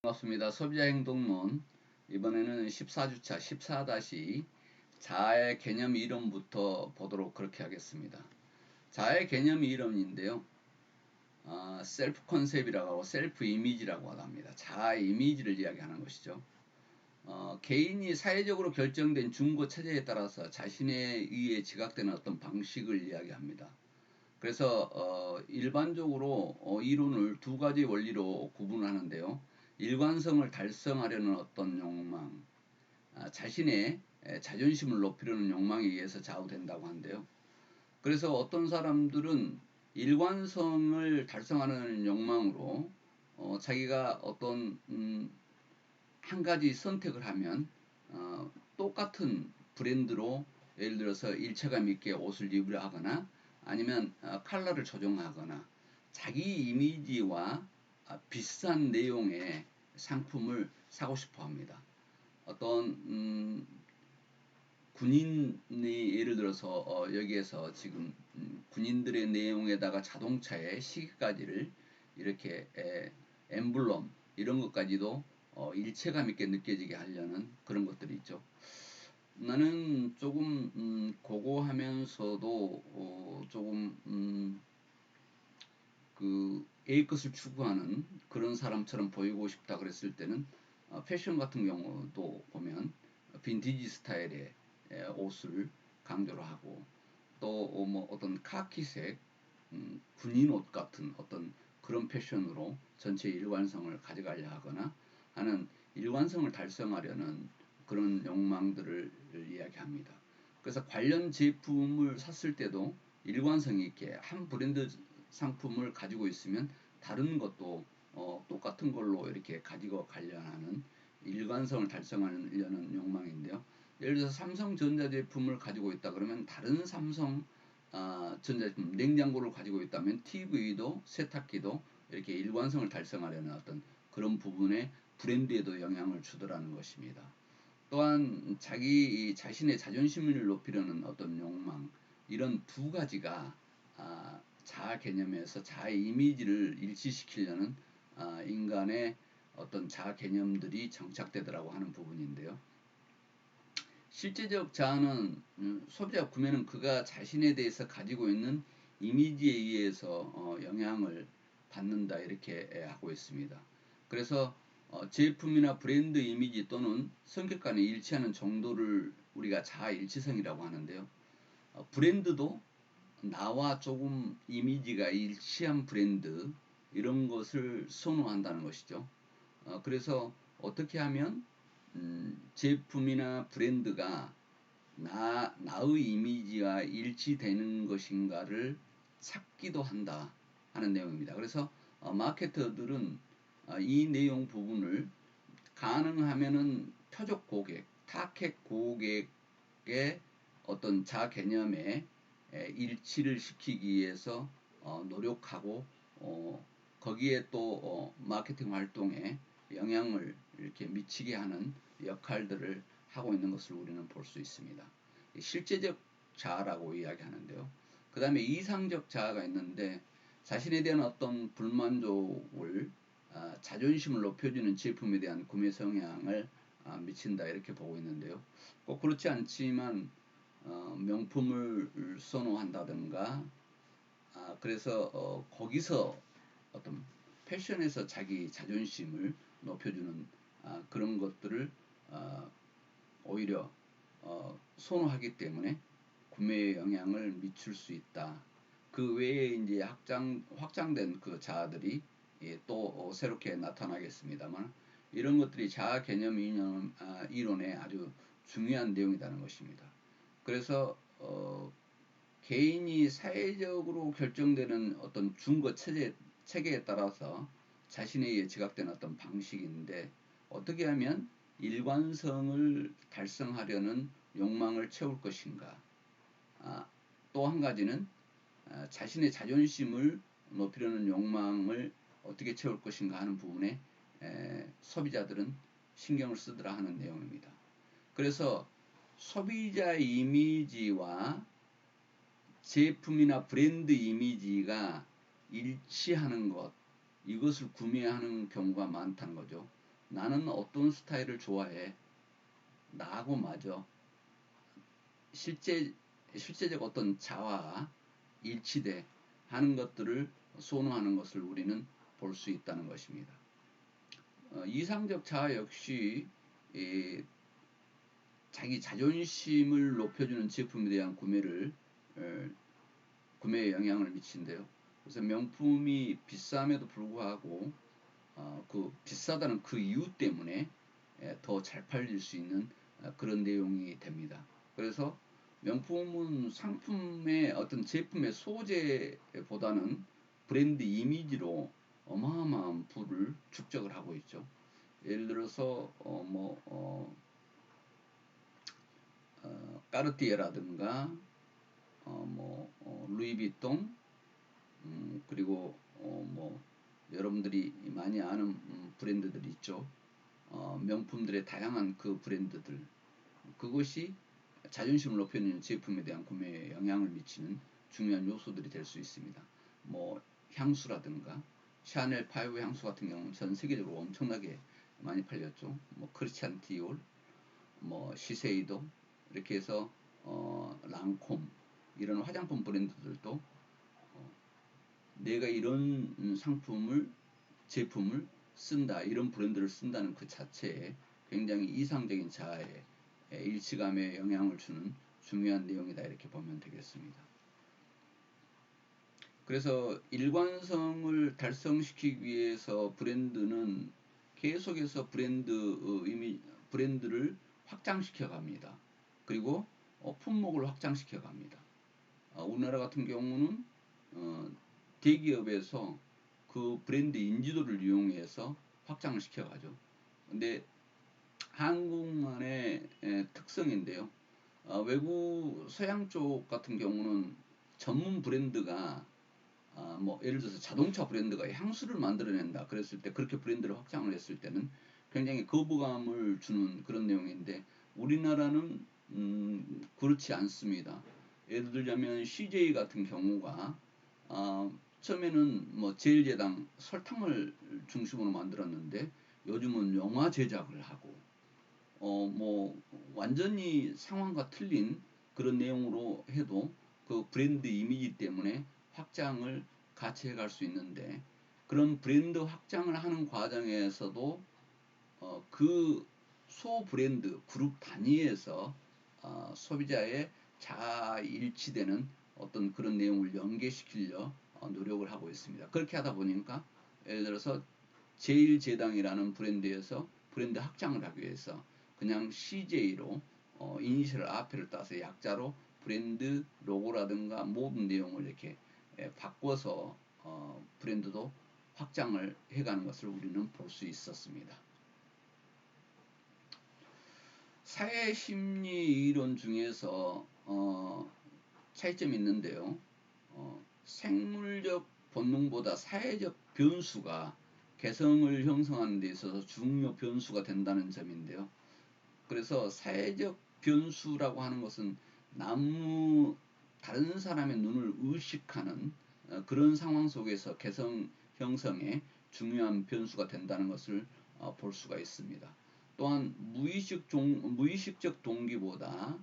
반갑습니다. 소비자 행동론 이번에는 14주차 14- 자아의 개념 이론부터 보도록 그렇게 하겠습니다. 자아의 개념 이론인데요. 셀프 컨셉이라고 하고 셀프 이미지라고 합니다. 자아 이미지를 이야기하는 것이죠. 개인이 사회적으로 결정된 중고 체제에 따라서 자신에 의해 지각되는 어떤 방식을 이야기합니다. 그래서 일반적으로 이론을 두 가지 원리로 구분하는데요. 일관성을 달성하려는 어떤 욕망, 자신의 자존심을 높이려는 욕망에 의해서 좌우된다고 하는데요. 그래서 어떤 사람들은 일관성을 달성하는 욕망으로 자기가 어떤 한 가지 선택을 하면 똑같은 브랜드로 예를 들어서 일체감 있게 옷을 입으려 하거나 아니면 컬러를 조정하거나 자기 이미지와 비슷한 내용의 상품을 사고 싶어 합니다. 어떤 군인이 예를 들어서 여기에서 지금 군인들의 내용에다가 자동차의 시계까지를 이렇게 엠블럼 이런 것까지도 일체감 있게 느껴지게 하려는 그런 것들이 있죠. 나는 조금 고고하면서도 조금 그 A의 것을 추구하는 그런 사람처럼 보이고 싶다 그랬을 때는 패션 같은 경우도 보면 빈티지 스타일의 옷을 강조를 하고 또 뭐 어떤 카키색 군인 옷 같은 어떤 그런 패션으로 전체 일관성을 가져가려 하거나 하는 일관성을 달성하려는 그런 욕망들을 이야기합니다. 그래서 관련 제품을 샀을 때도 일관성 있게 한 브랜드 상품을 가지고 있으면 다른 것도 똑같은 걸로 이렇게 가지고 가려 하는 일관성을 달성하려는 욕망인데요. 예를 들어서 삼성전자 제품을 가지고 있다 그러면 다른 삼성 전자제품 냉장고를 가지고 있다면 TV도 세탁기도 이렇게 일관성을 달성하려는 어떤 그런 부분에 브랜드에도 영향을 주더라는 것입니다. 또한 자기 자신의 자존심을 높이려는 어떤 욕망 이런 두 가지가 자아 개념에서 자아 이미지를 일치시키려는 인간의 어떤 자아 개념들이 정착되더라고 하는 부분인데요. 실제적 자아는 소비자 구매는 그가 자신에 대해서 가지고 있는 이미지에 의해서 영향을 받는다 이렇게 하고 있습니다. 그래서 제품이나 브랜드 이미지 또는 성격 간에 일치하는 정도를 우리가 자아 일치성이라고 하는데요. 브랜드도 나와 조금 이미지가 일치한 브랜드 이런 것을 선호한다는 것이죠. 그래서 어떻게 하면 제품이나 브랜드가 나의 이미지와 일치되는 것인가를 찾기도 한다 하는 내용입니다. 그래서 마케터들은 이 내용 부분을 가능하면은 표적 고객, 타겟 고객의 어떤 자 개념에 일치를 시키기 위해서 노력하고 거기에 또 마케팅 활동에 영향을 이렇게 미치게 하는 역할들을 하고 있는 것을 우리는 볼 수 있습니다. 실제적 자아라고 이야기하는데요. 그 다음에 이상적 자아가 있는데 자신에 대한 어떤 불만족을 자존심을 높여주는 제품에 대한 구매 성향을 미친다 이렇게 보고 있는데요. 꼭 그렇지 않지만 명품을 선호한다든가 그래서 거기서 어떤 패션에서 자기 자존심을 높여주는 그런 것들을 오히려 선호하기 때문에 구매에 영향을 미칠 수 있다. 그 외에 이제 확장된 그 자아들이 또 새롭게 나타나겠습니다만 이런 것들이 자아 개념 이론의 아주 중요한 내용이라는 것입니다. 그래서 개인이 사회적으로 결정되는 어떤 중거 체계에 따라서 자신에 의해 지각되는 어떤 방식인데 어떻게 하면 일관성을 달성하려는 욕망을 채울 것인가. 또 한 가지는 자신의 자존심을 높이려는 욕망을 어떻게 채울 것인가 하는 부분에 소비자들은 신경을 쓰더라 하는 내용입니다. 그래서 소비자 이미지와 제품이나 브랜드 이미지가 일치하는 것 이것을 구매하는 경우가 많다는 거죠. 나는 어떤 스타일을 좋아해. 나하고 맞아. 실제적 어떤 자아와 일치돼 하는 것들을 선호하는 것을 우리는 볼 수 있다는 것입니다. 이상적 자아 역시 자기 자존심을 높여주는 제품에 대한 구매에 영향을 미친대요. 그래서 명품이 비쌈에도 불구하고 그 비싸다는 그 이유 때문에 더 잘 팔릴 수 있는 그런 내용이 됩니다. 그래서 명품은 상품의 어떤 제품의 소재보다는 브랜드 이미지로 어마어마한 부를 축적을 하고 있죠. 예를 들어서 까르띠에라든가 루이비통, 그리고 여러분들이 많이 아는 브랜드들 있죠. 명품들의 다양한 그 브랜드들, 그것이 자존심을 높이는 제품에 대한 구매에 영향을 미치는 중요한 요소들이 될 수 있습니다. 향수라든가 샤넬 5 향수 같은 경우는 전 세계적으로 엄청나게 많이 팔렸죠. 크리스찬 디올, 시세이도, 이렇게 해서 랑콤, 이런 화장품 브랜드들도 내가 이런 제품을 쓴다, 이런 브랜드를 쓴다는 그 자체에 굉장히 이상적인 자아의 일치감에 영향을 주는 중요한 내용이다, 이렇게 보면 되겠습니다. 그래서 일관성을 달성시키기 위해서 브랜드는 계속해서 브랜드를 확장시켜 갑니다. 그리고 품목을 확장시켜 갑니다. 우리나라 같은 경우는 대기업에서 그 브랜드 인지도를 이용해서 확장을 시켜가죠. 근데 한국만의 특성인데요. 외국 서양 쪽 같은 경우는 전문 브랜드가 예를 들어서 자동차 브랜드가 향수를 만들어낸다 그랬을 때, 그렇게 브랜드를 확장을 했을 때는 굉장히 거부감을 주는 그런 내용인데, 우리나라는 그렇지 않습니다. 예를 들자면 CJ 같은 경우가 처음에는 제일제당 설탕을 중심으로 만들었는데 요즘은 영화 제작을 하고 완전히 상황과 틀린 그런 내용으로 해도 그 브랜드 이미지 때문에 확장을 같이 해갈 수 있는데, 그런 브랜드 확장을 하는 과정에서도 그 소 브랜드 그룹 단위에서 소비자의 자아일치되는 어떤 그런 내용을 연계시키려 노력을 하고 있습니다. 그렇게 하다 보니까 예를 들어서 제일제당이라는 브랜드에서 브랜드 확장을 하기 위해서 그냥 CJ로 이니셜 앞에를 따서 약자로 브랜드 로고라든가 모든 내용을 이렇게 바꿔서 브랜드도 확장을 해가는 것을 우리는 볼 수 있었습니다. 사회심리 이론 중에서 차이점이 있는데요. 생물적 본능보다 사회적 변수가 개성을 형성하는 데 있어서 중요 변수가 된다는 점인데요. 그래서 사회적 변수라고 하는 것은 다른 사람의 눈을 의식하는 그런 상황 속에서 개성 형성에 중요한 변수가 된다는 것을 볼 수가 있습니다. 또한 무의식적 동기보다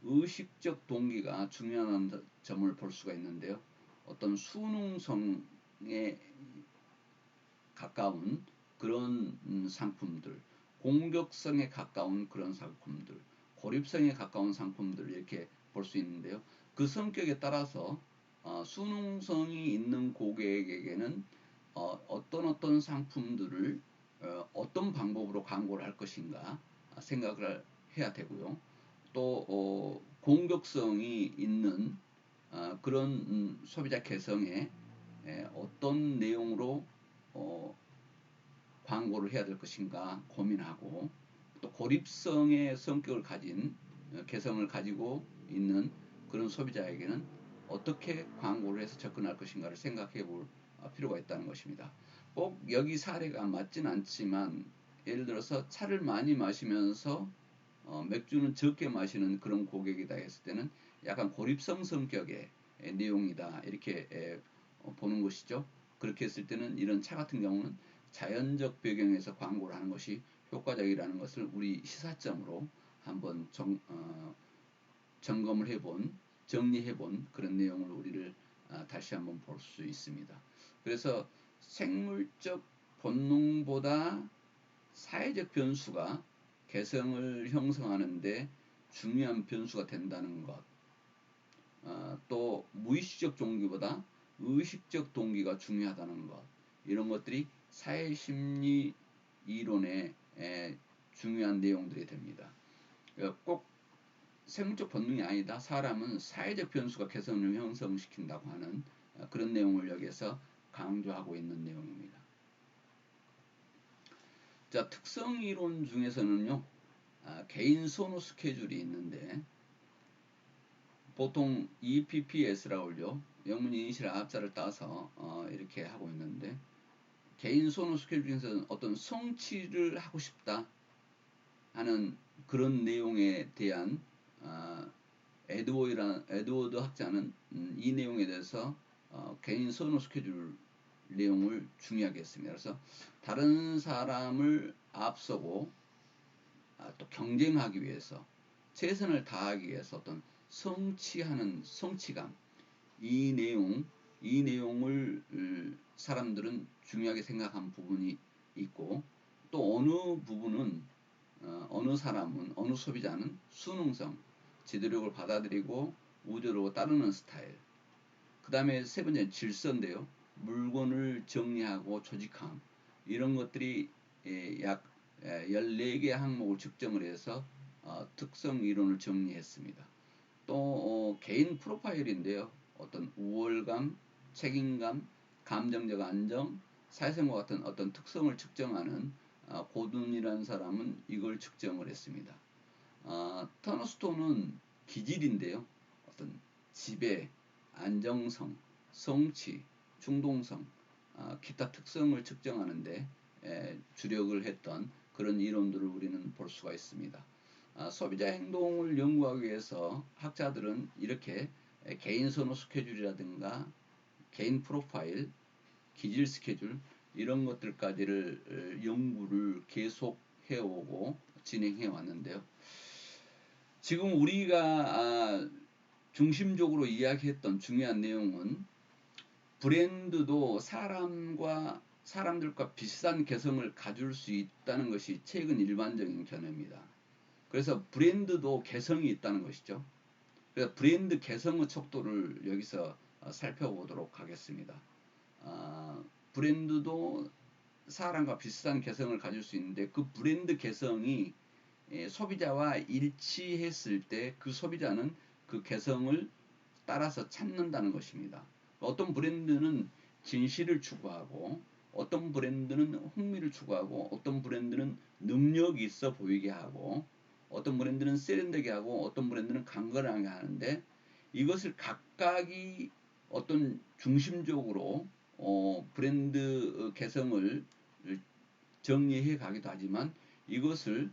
의식적 동기가 중요한 점을 볼 수가 있는데요. 어떤 수능성에 가까운 그런 상품들, 공격성에 가까운 그런 상품들, 고립성에 가까운 상품들, 이렇게 볼 수 있는데요. 그 성격에 따라서 수능성이 있는 고객에게는 어떤 상품들을 어떤 방법으로 광고를 할 것인가 생각을 해야 되고요. 또 공격성이 있는 그런 소비자 개성에 어떤 내용으로 광고를 해야 될 것인가 고민하고, 또 고립성의 성격을 가진 개성을 가지고 있는 그런 소비자에게는 어떻게 광고를 해서 접근할 것인가를 생각해 볼 필요가 있다는 것입니다. 꼭 여기 사례가 맞진 않지만, 예를 들어서 차를 많이 마시면서 맥주는 적게 마시는 그런 고객이다 했을 때는 약간 고립성 성격의 내용이다, 이렇게 보는 것이죠. 그렇게 했을 때는 이런 차 같은 경우는 자연적 배경에서 광고를 하는 것이 효과적이라는 것을 우리 시사점으로 한번 점검을 해본, 정리해본 그런 내용을 우리를 다시 한번 볼 수 있습니다. 그래서 생물적 본능보다 사회적 변수가 개성을 형성하는데 중요한 변수가 된다는 것, 또 무의식적 동기보다 의식적 동기가 중요하다는 것, 이런 것들이 사회심리 이론의 중요한 내용들이 됩니다. 꼭 생물적 본능이 아니다. 사람은 사회적 변수가 개성을 형성시킨다고 하는 그런 내용을 여기에서 강조하고 있는 내용입니다. 자, 특성 이론 중에서는요, 개인 선호 스케줄이 있는데 보통 EPPS라고 하죠. 영문 이니셜 앞자를 따서 이렇게 하고 있는데, 개인 선호 스케줄 중에서는 어떤 성취를 하고 싶다 하는 그런 내용에 대한 에드워드 학자는 이 내용에 대해서 개인 선호 스케줄 내용을 중요하게 했습니다. 그래서 다른 사람을 앞서고 또 경쟁하기 위해서 최선을 다하기 위해서 어떤 성취하는 성취감, 이 내용을 사람들은 중요하게 생각한 부분이 있고, 또 어느 부분은 어느 사람은, 어느 소비자는 수능성, 지도력을 받아들이고 우대로 따르는 스타일. 그 다음에 세 번째는 질서인데요. 물건을 정리하고 조직함. 이런 것들이 약 14개 항목을 측정을 해서 특성 이론을 정리했습니다. 또 개인 프로파일인데요. 어떤 우월감, 책임감, 감정적 안정, 사회성과 같은 어떤 특성을 측정하는 고든이라는 사람은 이걸 측정을 했습니다. 터너스톤은 기질인데요. 어떤 지배, 안정성, 성취, 충동성, 기타 특성을 측정하는데 주력을 했던 그런 이론들을 우리는 볼 수가 있습니다. 소비자 행동을 연구하기 위해서 학자들은 이렇게 개인 선호 스케줄이라든가 개인 프로파일, 기질 스케줄 이런 것들까지를 연구를 계속 해오고 진행해 왔는데요. 지금 우리가 중심적으로 이야기했던 중요한 내용은 브랜드도 사람들과 비슷한 개성을 가질 수 있다는 것이 최근 일반적인 견해입니다. 그래서 브랜드도 개성이 있다는 것이죠. 그래서 브랜드 개성의 척도를 여기서 살펴보도록 하겠습니다. 브랜드도 사람과 비슷한 개성을 가질 수 있는데 그 브랜드 개성이 소비자와 일치했을 때 그 소비자는 그 개성을 따라서 찾는다는 것입니다. 어떤 브랜드는 진실을 추구하고, 어떤 브랜드는 흥미를 추구하고, 어떤 브랜드는 능력이 있어 보이게 하고, 어떤 브랜드는 세련되게 하고, 어떤 브랜드는 강건하게 하는데, 이것을 각각이 어떤 중심적으로 브랜드 개성을 정리해 가기도 하지만, 이것을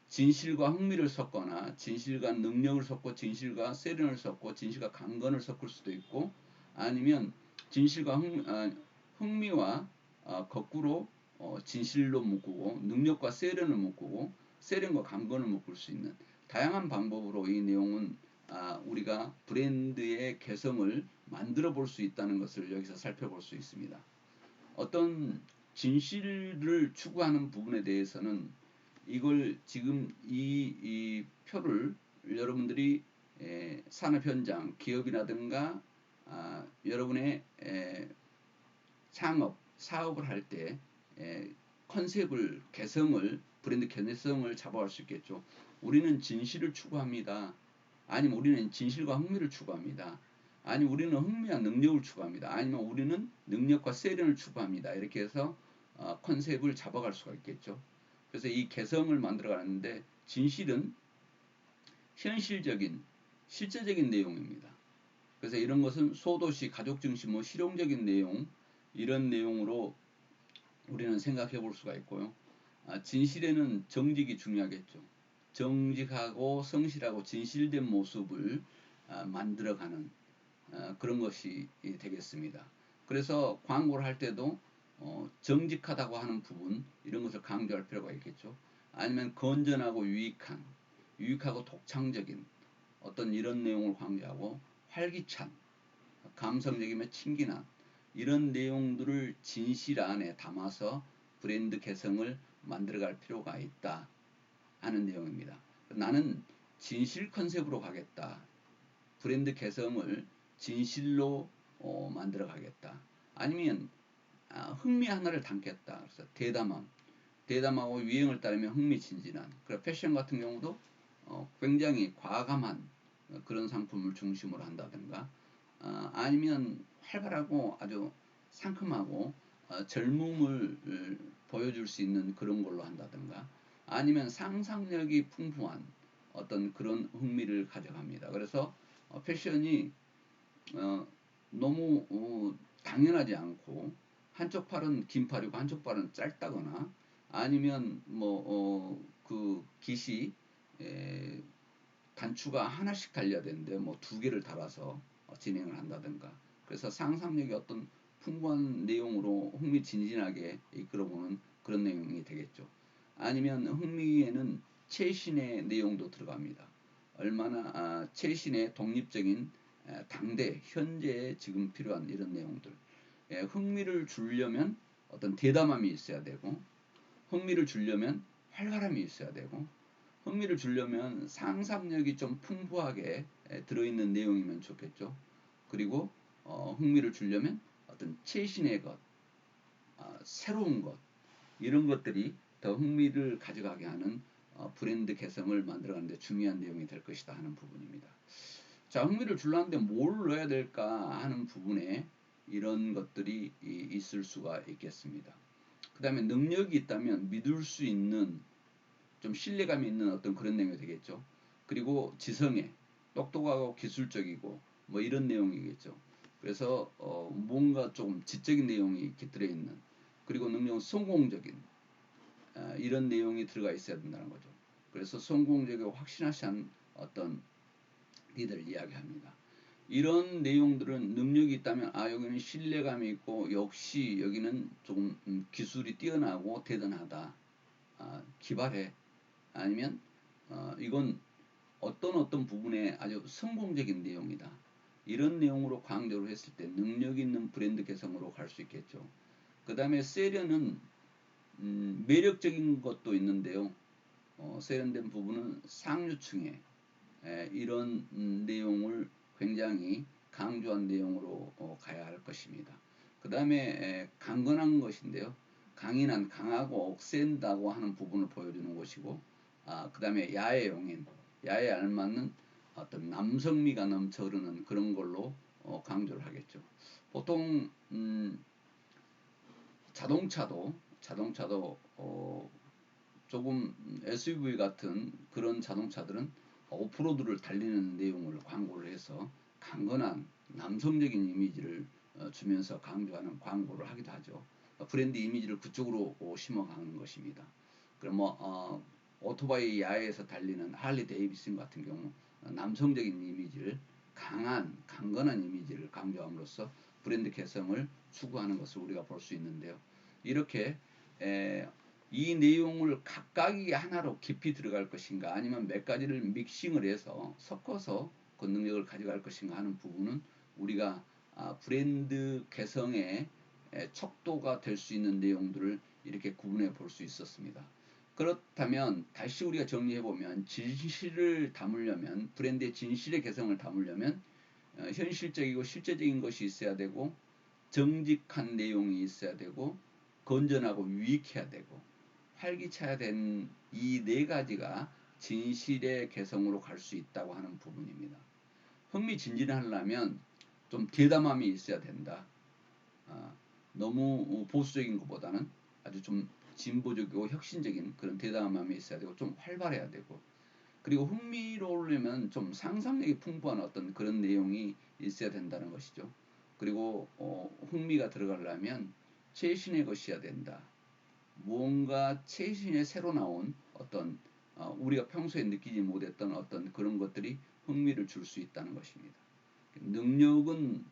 진실과 흥미를 섞거나 진실과 능력을 섞고 진실과 세련을 섞고 진실과 강건을 섞을 수도 있고, 아니면 진실과 흥미와 거꾸로 진실로 묶고 능력과 세련을 묶고 세련과 강건을 묶을 수 있는 다양한 방법으로 이 내용은 우리가 브랜드의 개성을 만들어 볼 수 있다는 것을 여기서 살펴볼 수 있습니다. 어떤 진실을 추구하는 부분에 대해서는 이걸 지금 이 표를 여러분들이 산업 현장, 기업이라든가 여러분의 창업, 사업을 할 때 컨셉을, 개성을, 브랜드 개성을 잡아갈 수 있겠죠. 우리는 진실을 추구합니다. 아니면 우리는 진실과 흥미를 추구합니다. 아니면 우리는 흥미와 능력을 추구합니다. 아니면 우리는 능력과 세련을 추구합니다. 이렇게 해서 컨셉을 잡아갈 수가 있겠죠. 그래서 이 개성을 만들어가는데 진실은 현실적인, 실제적인 내용입니다. 그래서 이런 것은 소도시, 가족 중심, 실용적인 내용, 이런 내용으로 우리는 생각해 볼 수가 있고요. 진실에는 정직이 중요하겠죠. 정직하고 성실하고 진실된 모습을 만들어가는 그런 것이 되겠습니다. 그래서 광고를 할 때도 정직하다고 하는 부분 이런 것을 강조할 필요가 있겠죠. 아니면 건전하고 유익하고 독창적인 어떤 이런 내용을 강조하고 활기찬, 감성적이며 친근한 이런 내용들을 진실 안에 담아서 브랜드 개성을 만들어갈 필요가 있다 하는 내용입니다. 나는 진실 컨셉으로 가겠다. 브랜드 개성을 진실로 만들어 가겠다. 아니면 흥미 하나를 담겠다. 그래서 대담하고 유행을 따르며 흥미진진한. 그리고 패션 같은 경우도 굉장히 과감한 그런 상품을 중심으로 한다든가, 아니면 활발하고 아주 상큼하고 젊음을 보여줄 수 있는 그런 걸로 한다든가, 아니면 상상력이 풍부한 어떤 그런 흥미를 가져갑니다. 그래서 패션이 어, 너무 당연하지 않고 한쪽 팔은 긴 팔이고 한쪽 팔은 짧다거나, 아니면 그 깃이 에, 단추가 하나씩 달려야 되는데 뭐 두 개를 달아서 진행을 한다든가, 그래서 상상력이 어떤 풍부한 내용으로 흥미진진하게 이끌어보는 그런 내용이 되겠죠. 아니면 흥미에는 최신의 내용도 들어갑니다. 얼마나 최신의 독립적인 당대 현재에 지금 필요한 이런 내용들. 흥미를 주려면 어떤 대담함이 있어야 되고, 흥미를 주려면 활발함이 있어야 되고, 흥미를 주려면 상상력이 좀 풍부하게 들어있는 내용이면 좋겠죠. 그리고 흥미를 주려면 어떤 최신의 것, 새로운 것, 이런 것들이 더 흥미를 가져가게 하는 브랜드 개성을 만들어가는 데 중요한 내용이 될 것이다 하는 부분입니다. 자, 흥미를 주려는데 뭘 넣어야 될까 하는 부분에 이런 것들이 있을 수가 있겠습니다. 그 다음에 능력이 있다면 믿을 수 있는, 좀 신뢰감이 있는 어떤 그런 내용이 되겠죠. 그리고 지성애, 똑똑하고 기술적이고 뭐 이런 내용이겠죠. 그래서 뭔가 조금 지적인 내용이 이렇게 들어있는, 그리고 능력은 성공적인 이런 내용이 들어가 있어야 된다는 거죠. 그래서 성공적이고 확신하신 어떤 리더를 이야기합니다. 이런 내용들은 능력이 있다면 여기는 신뢰감이 있고 역시 여기는 조금 기술이 뛰어나고 대단하다, 기발해, 아니면 이건 어떤 부분에 아주 성공적인 내용이다, 이런 내용으로 강조를 했을 때 능력 있는 브랜드 개성으로 갈 수 있겠죠. 그 다음에 세련은 매력적인 것도 있는데요. 세련된 부분은 상류층에 이런 내용을 굉장히 강조한 내용으로 가야 할 것입니다. 그 다음에 강건한 것인데요. 강하고 억센다고 하는 부분을 보여주는 것이고, 그 다음에 야에 알맞는 어떤 남성미가 넘쳐 흐르는 그런 걸로 강조를 하겠죠. 보통 자동차도 조금 SUV 같은 그런 자동차들은 오프로드를 달리는 내용을 광고를 해서 강건한 남성적인 이미지를 주면서 강조하는 광고를 하기도 하죠. 브랜드 이미지를 그쪽으로 심어가는 것입니다. 그럼 오토바이 야에서 달리는 할리 데이비슨 같은 경우 남성적인 이미지를, 강건한 이미지를 강조함으로써 브랜드 개성을 추구하는 것을 우리가 볼 수 있는데요. 이렇게 이 내용을 각각이 하나로 깊이 들어갈 것인가, 아니면 몇 가지를 믹싱을 해서 섞어서 그 능력을 가져갈 것인가 하는 부분은 우리가 브랜드 개성의 척도가 될 수 있는 내용들을 이렇게 구분해 볼 수 있었습니다. 그렇다면 다시 우리가 정리해 보면, 진실을 담으려면, 브랜드의 진실의 개성을 담으려면 현실적이고 실제적인 것이 있어야 되고, 정직한 내용이 있어야 되고, 건전하고 유익해야 되고, 활기차야 되는 이 네 가지가 진실의 개성으로 갈 수 있다고 하는 부분입니다. 흥미진진하려면 좀 대담함이 있어야 된다. 너무 보수적인 것보다는 아주 좀 진보적이고 혁신적인 그런 대담함이 있어야 되고, 좀 활발해야 되고, 그리고 흥미로우려면 좀 상상력이 풍부한 어떤 그런 내용이 있어야 된다는 것이죠. 그리고 흥미가 들어가려면 최신의 것이어야 된다. 무언가 최신의 새로 나온 어떤 우리가 평소에 느끼지 못했던 어떤 그런 것들이 흥미를 줄 수 있다는 것입니다. 능력은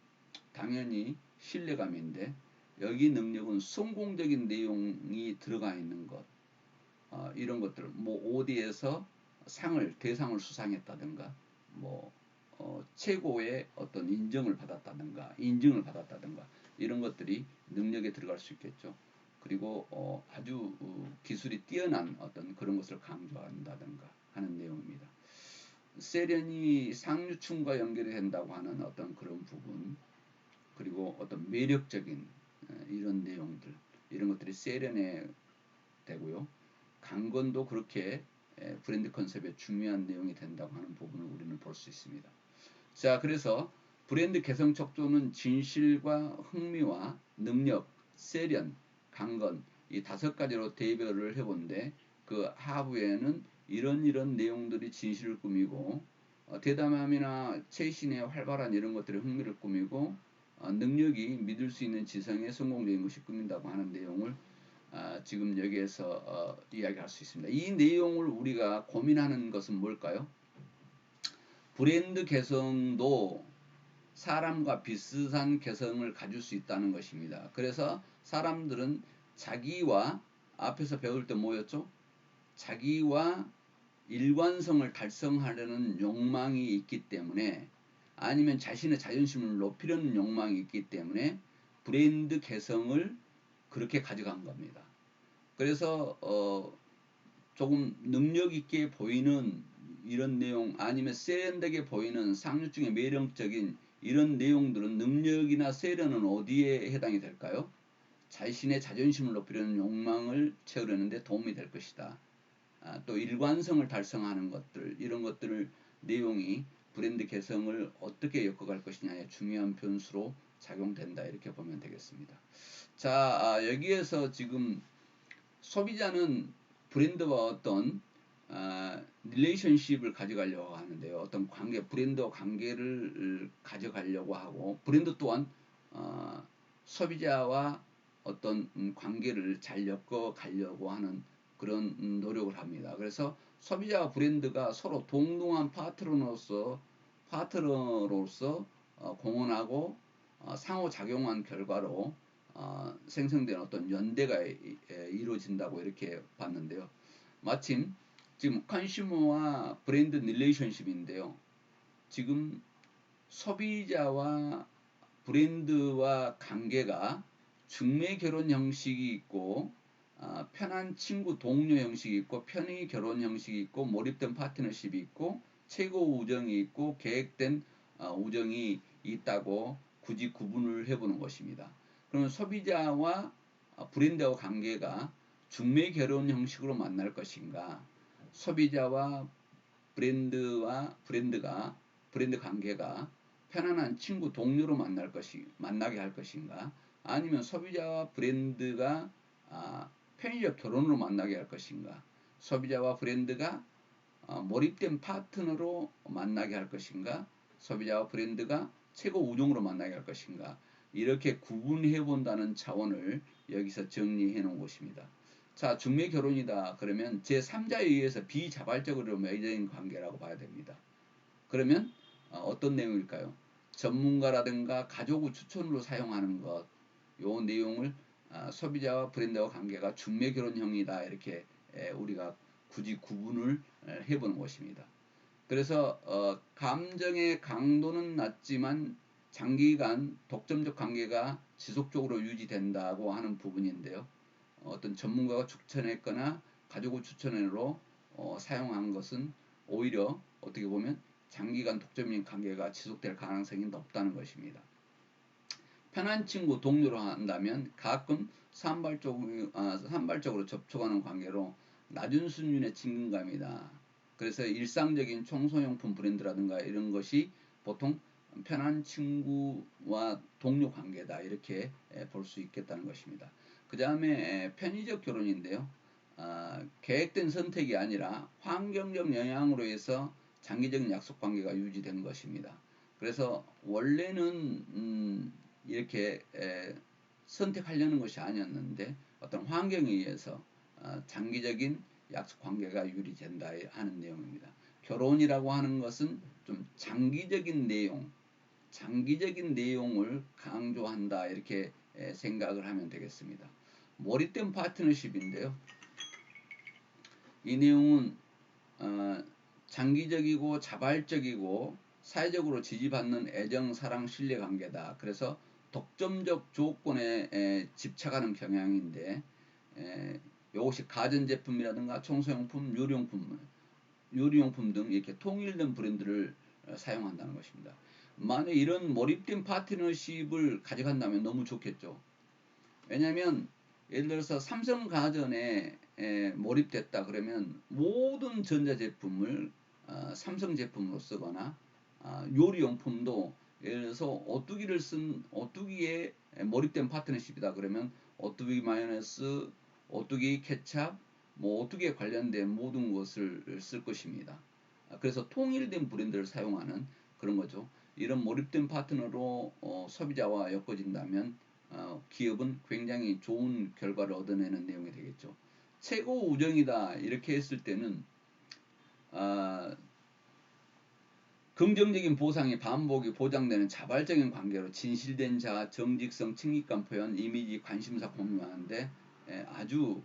당연히 신뢰감인데, 여기 능력은 성공적인 내용이 들어가 있는 것, 이런 것들, 뭐 어디에서 대상을 수상했다든가, 뭐 최고의 어떤 인정을 받았다든가 이런 것들이 능력에 들어갈 수 있겠죠. 그리고 아주 기술이 뛰어난 어떤 그런 것을 강조한다든가 하는 내용입니다. 세련이 상류층과 연결이 된다고 하는 어떤 그런 부분, 그리고 어떤 매력적인 이런 내용들, 이런 것들이 세련에 되고요. 강건도 그렇게 브랜드 컨셉의 중요한 내용이 된다고 하는 부분을 우리는 볼 수 있습니다. 자, 그래서 브랜드 개성 척도는 진실과 흥미와 능력, 세련, 강건 이 5가지로 대별을 해본데, 그 하부에는 이런 내용들이 진실을 꾸미고, 대담함이나 최신의 활발한 이런 것들이 흥미를 꾸미고, 능력이 믿을 수 있는 지성의 성공적인 것이 꾸민다고 하는 내용을 지금 여기에서 이야기할 수 있습니다. 이 내용을 우리가 고민하는 것은 뭘까요? 브랜드 개성도 사람과 비슷한 개성을 가질 수 있다는 것입니다. 그래서 사람들은 자기와, 앞에서 배울 때 뭐였죠? 자기와 일관성을 달성하려는 욕망이 있기 때문에, 아니면 자신의 자존심을 높이려는 욕망이 있기 때문에 브랜드 개성을 그렇게 가져간 겁니다. 그래서 조금 능력 있게 보이는 이런 내용, 아니면 세련되게 보이는 상류층의 매력적인 이런 내용들은, 능력이나 세련은 어디에 해당이 될까요? 자신의 자존심을 높이려는 욕망을 채우려는데 도움이 될 것이다. 또 일관성을 달성하는 것들, 이런 것들을 내용이 브랜드 개성을 어떻게 엮어갈 것이냐의 중요한 변수로 작용된다, 이렇게 보면 되겠습니다. 자, 여기에서 지금 소비자는 브랜드와 어떤 릴레이션십을 가져가려고 하는데요. 어떤 관계, 브랜드와 관계를 가져가려고 하고, 브랜드 또한 소비자와 어떤 관계를 잘 엮어가려고 하는 그런 노력을 합니다. 그래서 소비자와 브랜드가 서로 동등한 파트너로서 공헌하고 상호작용한 결과로 생성된 어떤 연대가 이루어진다고 이렇게 봤는데요. 마침 지금 컨슈머와 브랜드 릴레이션십인데요. 지금 소비자와 브랜드와 관계가 중매 결혼 형식이 있고, 편한 친구 동료 형식이 있고, 편의 결혼 형식이 있고, 몰입된 파트너십이 있고, 최고 우정이 있고, 계획된 우정이 있다고 굳이 구분을 해보는 것입니다. 그러면 소비자와 브랜드와 관계가 중매 결혼 형식으로 만날 것인가, 소비자와 브랜드 관계가 편안한 친구 동료로 만나게 할 것인가, 아니면 소비자와 브랜드가 편의적 결혼으로 만나게 할 것인가, 소비자와 브랜드가 몰입된 파트너로 만나게 할 것인가, 소비자와 브랜드가 최고 우정으로 만나게 할 것인가, 이렇게 구분해 본다는 차원을 여기서 정리해 놓은 것입니다. 자, 중매 결혼이다 그러면 제3자에 의해서 비자발적으로 맺어진 관계라고 봐야 됩니다. 그러면 어떤 내용일까요? 전문가라든가 가족의 추천으로 사용하는 것, 요 내용을 소비자와 브랜드와 관계가 중매 결혼형이다, 이렇게 우리가 굳이 구분을 해보는 것입니다. 그래서 감정의 강도는 낮지만 장기간 독점적 관계가 지속적으로 유지된다고 하는 부분인데요. 어떤 전문가가 추천했거나 가족의 추천으로 사용한 것은 오히려 어떻게 보면 장기간 독점적인 관계가 지속될 가능성이 높다는 것입니다. 편한 친구, 동료로 한다면 가끔 산발적으로 접촉하는 관계로 낮은 수준의 친근감이다. 그래서 일상적인 청소용품 브랜드라든가 이런 것이 보통 편한 친구와 동료 관계다, 이렇게 볼 수 있겠다는 것입니다. 그 다음에 편의적 결혼인데요. 계획된 선택이 아니라 환경적 영향으로 해서 장기적인 약속 관계가 유지된 것입니다. 그래서 원래는 이렇게 선택하려는 것이 아니었는데 어떤 환경에 의해서 장기적인 약속 관계가 유지된다 하는 내용입니다. 결혼이라고 하는 것은 좀 장기적인 내용을 강조한다, 이렇게 생각을 하면 되겠습니다. 몰입된 파트너십인데요. 이 내용은 장기적이고 자발적이고 사회적으로 지지받는 애정, 사랑, 신뢰 관계다. 그래서 독점적 조건에 집착하는 경향인데 이것이 가전제품이라든가 청소용품, 요리용품 등 이렇게 통일된 브랜드를 사용한다는 것입니다. 만약 이런 몰입된 파트너십을 가져간다면 너무 좋겠죠. 왜냐하면 예를 들어서 삼성가전에 몰입됐다 그러면 모든 전자제품을 삼성 제품으로 쓰거나 요리용품도 예를 들어서 오뚜기에 몰입된 파트너십이다 그러면 오뚜기 마요네즈, 오뚜기 케찹, 뭐 오뚜기에 관련된 모든 것을 쓸 것입니다. 그래서 통일된 브랜드를 사용하는 그런 거죠. 이런 몰입된 파트너로 소비자와 엮어진다면 기업은 굉장히 좋은 결과를 얻어내는 내용이 되겠죠. 최고 우정이다 이렇게 했을 때는 긍정적인 보상이 반복이 보장되는 자발적인 관계로 진실된 자, 정직성, 친밀감 표현, 이미지, 관심사 공유하는데 아주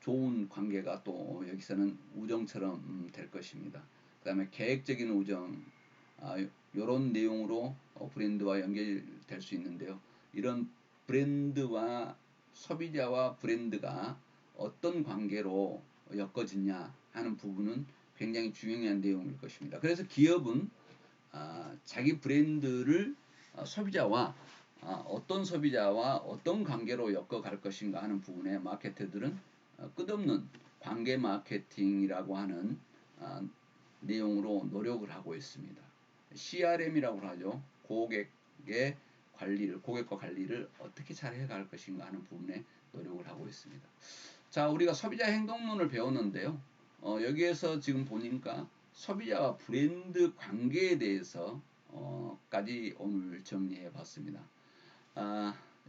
좋은 관계가 또 여기서는 우정처럼 될 것입니다. 그 다음에 계획적인 우정 이런 내용으로 브랜드와 연결될 수 있는데요. 이런 브랜드와 소비자와 브랜드가 어떤 관계로 엮어지냐 하는 부분은 굉장히 중요한 내용일 것입니다. 그래서 기업은 자기 브랜드를 어떤 소비자와 어떤 관계로 엮어갈 것인가 하는 부분에 마케터들은 끝없는 관계 마케팅이라고 하는 내용으로 노력을 하고 있습니다. CRM이라고 하죠. 고객과 관리를 어떻게 잘 해갈 것인가 하는 부분에 노력을 하고 있습니다. 자, 우리가 소비자 행동론을 배웠는데요. 여기에서 지금 보니까 소비자와 브랜드 관계에 대해서 까지 오늘 정리해 봤습니다.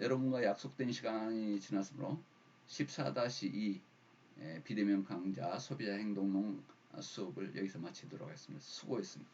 여러분과 약속된 시간이 지났으므로 14-2 비대면 강좌 소비자 행동론 수업을 여기서 마치도록 하겠습니다. 수고했습니다.